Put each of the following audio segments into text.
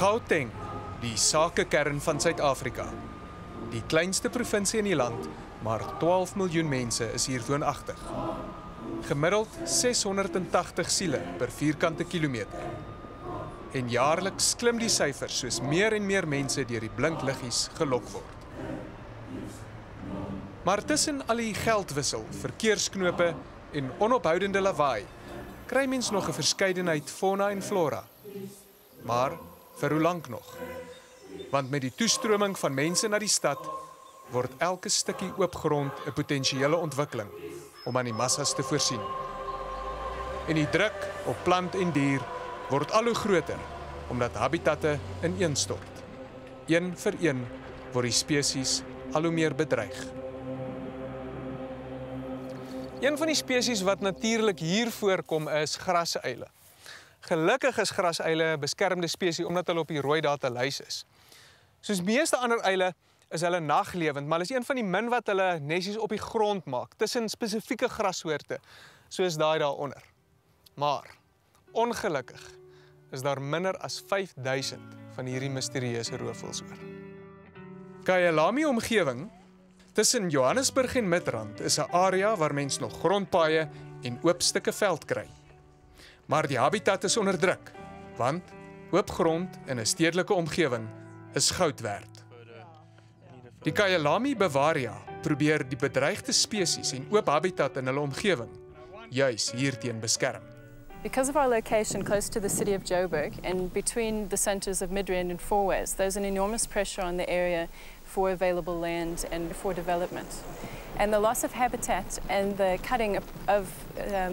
Gauteng, die sakekern van Suid-Afrika. Die kleinste provinsie in die land, maar 12 miljoen mense is hier woonagtig. Gemiddeld 680 siele per vierkante kilometer. En jaarliks klim die syfers soos meer en meer mense deur die blink liggies gelok word. Maar tussen al die geldwissel, verkeersknope en onophoudende lawaai, kry mens nog 'n verskeidenheid fauna en flora. Maar vir hoe lank nog? Want met die toestroming van mense na die stad, word elke stukkie oop grond 'n potensiële ontwikkeling om aan die massas te voorsien. En die druk op plant en dier word al hoe groter, omdat habitatte ineenstort. Een vir een word die spesies al hoe meer bedreig. Een van die spesies wat natuurlik hier voorkom is grasuile. Gelukkig is grasuile 'n beskermde spesies omdat hulle op die rooi datalys is. Soos meeste ander uile is hulle naglewend, maar hulle is een van die min wat hulle nesies op die grond maak, tussen spesifieke grassoorte, soos daai daaronder. Maar, ongelukkig, is daar minder as 5000 van hierdie misterieuse roofvoëls oor. Kyalami-omgewing, tussen Johannesburg en Midrand, is 'n area waar mens nog grondpaaie en oop stukke veld kry. Maar die habitat is onder druk, want oop grond in 'n stedelike omgewing is goud werd. Die Kyalami Bavaria probeer die bedreigde spesies en oop habitat in hulle omgewing juis hierteen beskerm. Because of our location close to the city of Joburg and between the centres of Midrand and Fourways, there's an enormous pressure on the area for available land and for development. And the loss of habitat and the cutting of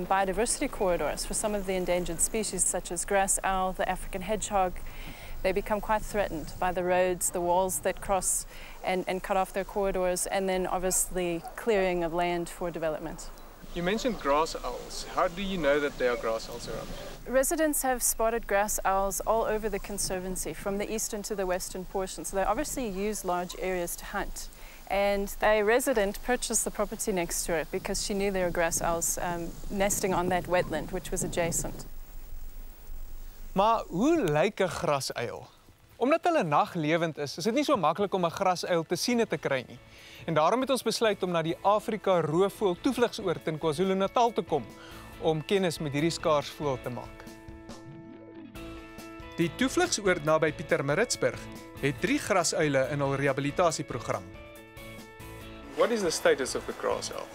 biodiversity corridors for some of the endangered species such as grass owl, the African hedgehog, they become quite threatened by the roads, the walls that cross and cut off their corridors, and then obviously clearing of land for development. You mentioned grass owls. How do you know that there are grass owls around? Residents have spotted grass owls all over the Conservancy, from the eastern to the western portion. So they obviously use large areas to hunt. And a resident purchased the property next to it because she knew there were grass owls nesting on that wetland, which was adjacent. Maar hoe lyk 'n grasuil? Omdat hulle naglewend is dit nie so maklik om 'n grasuil te sien te kry nie. En daarom het ons besluit om na die Afrika roofvoël toevlugsoord in KwaZulu-Natal te kom om kennis met hierdie skaarsvoël te maak. Die toevlugsoord naby Pietermaritzburg het 3 grasuile in hul rehabilitasieprogram. What is the status of the grass owl?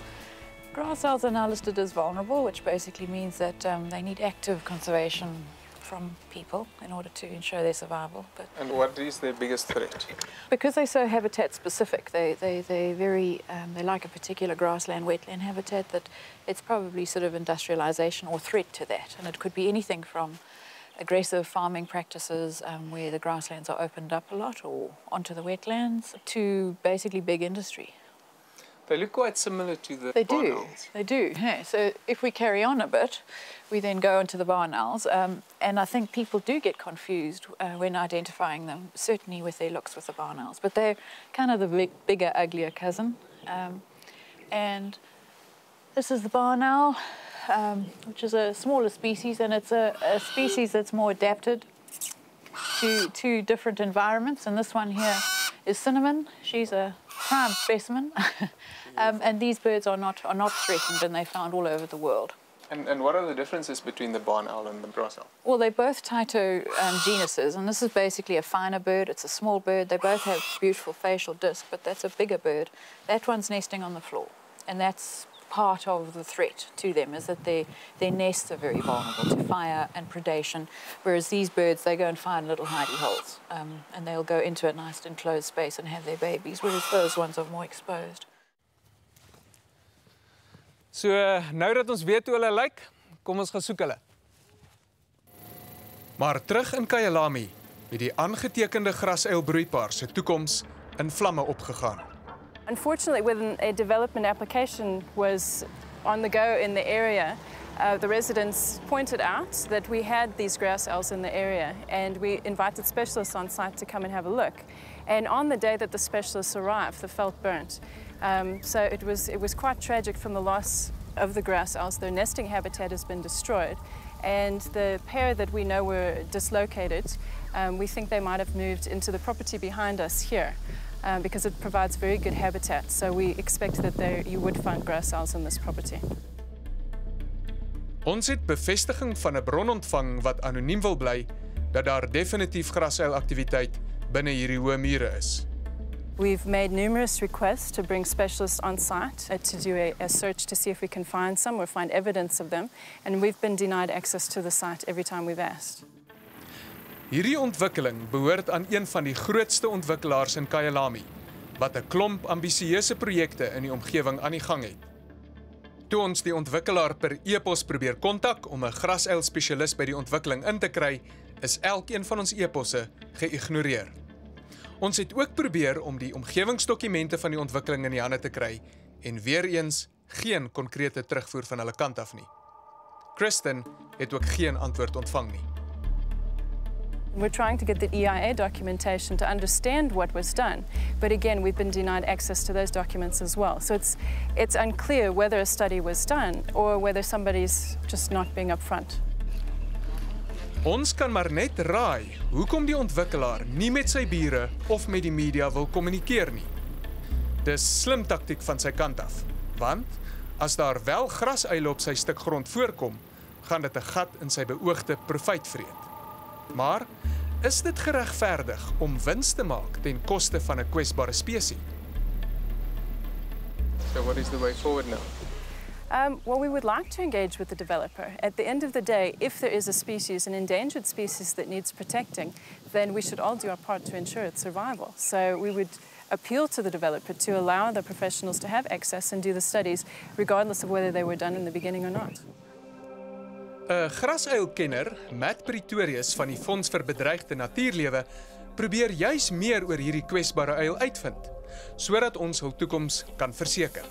Grass owls are now listed as vulnerable, which basically means that they need active conservation from people in order to ensure their survival. But And what is their biggest threat? because they're so habitat specific, they like a particular grassland, wetland habitat that it's probably sort of industrialization or threat to that. And it could be anything from aggressive farming practices where the grasslands are opened up a lot or onto the wetlands to basically big industry. They look quite similar to the They barn do, owls. they do. Yeah. So if we carry on a bit, we then go into the barn owls, and I think people do get confused when identifying them, certainly with their looks with the barn owls, but they're kind of the bigger, uglier cousin. And this is the barn owl, which is a smaller species, and it's a species that's more adapted to different environments. And this one here is Cinnamon. She's a prime specimen. And these birds are not threatened, and they're found all over the world. And what are the differences between the barn owl and the grass owl? Well, they're both Tyto genuses, and this is basically a finer bird. It's a small bird. They both have beautiful facial disc, but that's a bigger bird. That one's nesting on the floor, and that's part of the threat to them, is that their nests are very vulnerable to fire and predation, whereas these birds, they go and find little hidey holes, and they'll go into a nice enclosed space and have their babies, whereas those ones are more exposed. So nou dat ons weet hoe hulle lyk, kom ons gaan soek hulle. Maar terug in Kyalami het die aangetekende grasuilbroeipaar se toekoms in vlamme opgegaan. Unfortunately, when a development application was on the go in the area, the residents pointed out that we had these grass owls in the area, and we invited specialists on site to come and have a look. And on the day that the specialists arrived, the veld burnt. So it was quite tragic from the loss of the grass owls. Their nesting habitat has been destroyed, And the pair that we know were dislocated, we think they might have moved into the property behind us here because it provides very good habitat. So we expect that you would find grass owls in this property. Ons het bevestiging van 'n bron ontvang wat anoniem wil bly dat daar definitief grasuilaktiwiteit binne hierdie hoë mure is. We've made numerous requests to bring specialists on site to do a search to see if we can find some or find evidence of them, and we've been denied access to the site every time we've asked. Hierdie ontwikkeling behoort aan een van die grootste ontwikkelaars in Kyalami, wat 'n klomp ambisieuse projekte in die omgewing aan die gang het. Toe ons die ontwikkelaar per e-pos probeer kontak om 'n grasuil-spesialis by die ontwikkeling in te kry, is elkeen van ons e-posse geïgnoreer. Ons het ook probeer om die omgewingsdokumente van die ontwikkeling in die hande te kry en weer eens geen konkrete terugvoer van hulle kant af nie. Kristen het ook geen antwoord ontvang nie. We're trying to get the EIA documentation to understand what was done, but again, we've been denied access to those documents as well. So it's unclear whether a study was done or whether somebody's just not being upfront. Ons kan maar net raai hoekom die ontwikkelaar nie met sy bure of met die media wil kommunikeer nie. Dis slim taktiek van sy kant af, want as daar wel grasuile op sy stuk grond voorkom, gaan dit 'n gat in sy beoogde profiet vreet. Maar is dit geregverdig om wins te maak ten koste van 'n kwesbare spesies? So what is the way forward now? Well, we would like to engage with the developer. At the end of the day, if there is a species, an endangered species that needs protecting, then we should all do our part to ensure its survival. So we would appeal to the developer to allow the professionals to have access and do the studies, regardless of whether they were done in the beginning or not. 'n Grasuilkenner, Matt Pretorius van die Fonds vir Bedreigde Natuurlewe, probeer juis meer oor hierdie kwesbare uil uitvind, sodat ons hul toekoms kan verseker.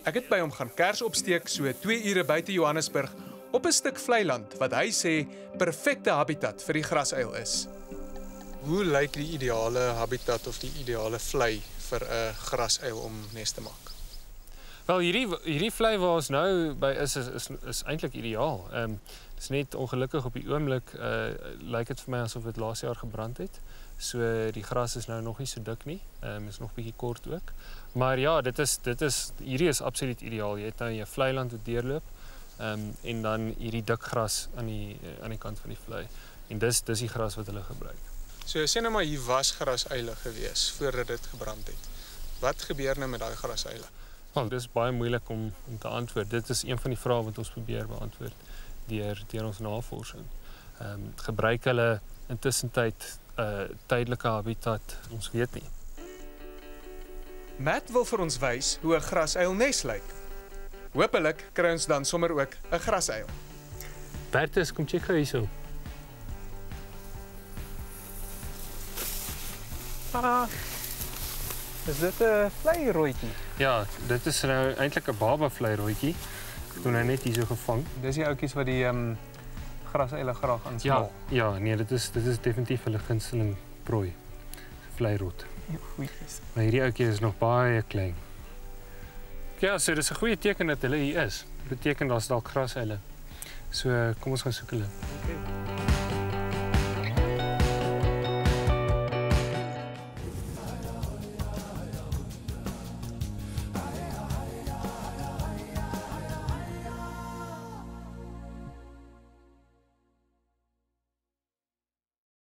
Ek het by hom gaan kers opsteek so 2 ure buite Johannesburg op 'n stuk vlei land wat hy sê perfekte habitat vir die grasuil is. Hoe lyk die ideale habitat of die ideale vlei vir 'n grasuil om nes te maak? Wel, hierdie vlei waar ons nou by is eintlik ideaal. Dis net ongelukkig op die oomblik lyk dit vir my asof dit laas jaar gebrand het. So die gras is nou nog nie so dik nie. Is nog bietjie kort ook. Maar ja, hierdie is absoluut ideaal. Jy het nou 'n vlei land wat deurloop en dan hierdie dik gras aan die kant van die vlei. En dis die gras wat hulle gebruik. So sê nou maar hier was grasuile gewees voordat dit gebrand het. Wat gebeur nou met daai grasuile? Want dit is baie moeilik om te antwoord. Dit is een van die vrae wat ons probeer beantwoord deur ons navorsing. Gebruik hulle intussen tydelike habitat? Ons weet nie. Matt wil vir ons wys hoe 'n grasuilnes lyk. Hoopelik kry ons dan sommer ook 'n grasuil. Bertus, kom check gou hierso. Is dit 'n vleirooitjie? Ja, dit is nou eintlik 'n baba vleirooitjie. Ek het hom net hierso gevang. Dis die ouetjies wat die grasuile graag aansmaak. Ja, nee, dit is definitief hulle gunsteling prooi. Vleirot. Goeies. Maar hierdie ouetjie is nog baie klein. Ja, so dis 'n goeie teken dat hulle hier is. Dit beteken daar's dalk grasuile. So kom ons gaan soek hulle. Okay.